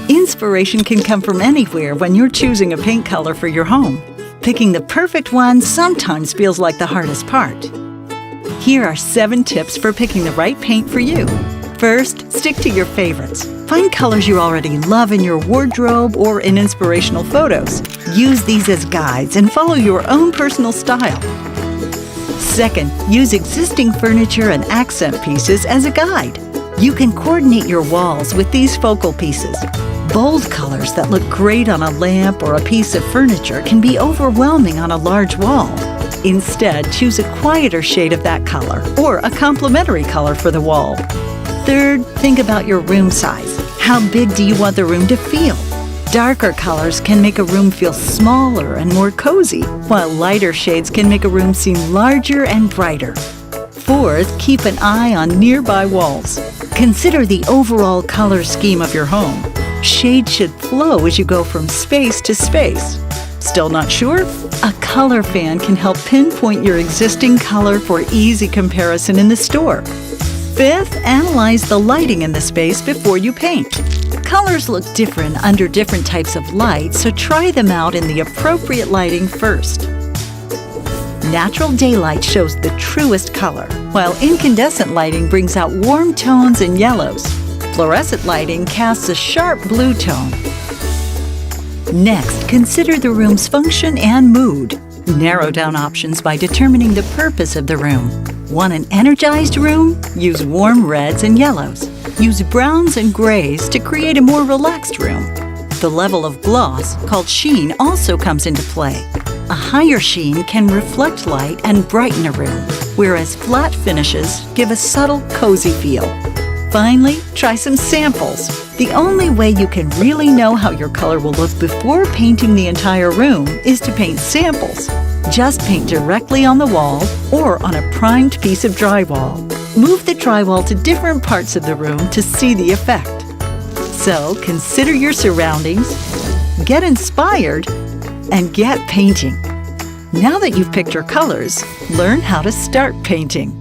Inspiration can come from anywhere when you're choosing a paint color for your home. Picking the perfect one sometimes feels like the hardest part. Here are 7 tips for picking the right paint for you. First, stick to your favorites. Find colors you already love in your wardrobe or in inspirational photos. Use these as guides and follow your own personal style. Second, use existing furniture and accent pieces as a guide. You can coordinate your walls with these focal pieces. Bold colors that look great on a lamp or a piece of furniture can be overwhelming on a large wall. Instead, choose a quieter shade of that color or a complementary color for the wall. Third, think about your room size. How big do you want the room to feel? Darker colors can make a room feel smaller and more cozy, while lighter shades can make a room seem larger and brighter. Fourth, keep an eye on nearby walls. Consider the overall color scheme of your home. Shades should flow as you go from space to space. Still not sure? A color fan can help pinpoint your existing color for easy comparison in the store. Fifth, analyze the lighting in the space before you paint. Colors look different under different types of light, so try them out in the appropriate lighting first. Natural daylight shows the truest color, while incandescent lighting brings out warm tones and yellows. Fluorescent lighting casts a sharp blue tone. Next, consider the room's function and mood. Narrow down options by determining the purpose of the room. Want an energized room? Use warm reds and yellows. Use browns and grays to create a more relaxed room. The level of gloss, called sheen, also comes into play. A higher sheen can reflect light and brighten a room, whereas flat finishes give a subtle, cozy feel. Finally, try some samples. The only way you can really know how your color will look before painting the entire room is to paint samples. Just paint directly on the wall or on a primed piece of drywall. Move the drywall to different parts of the room to see the effect. So, consider your surroundings, get inspired, and get painting. Now that you've picked your colors, learn how to start painting.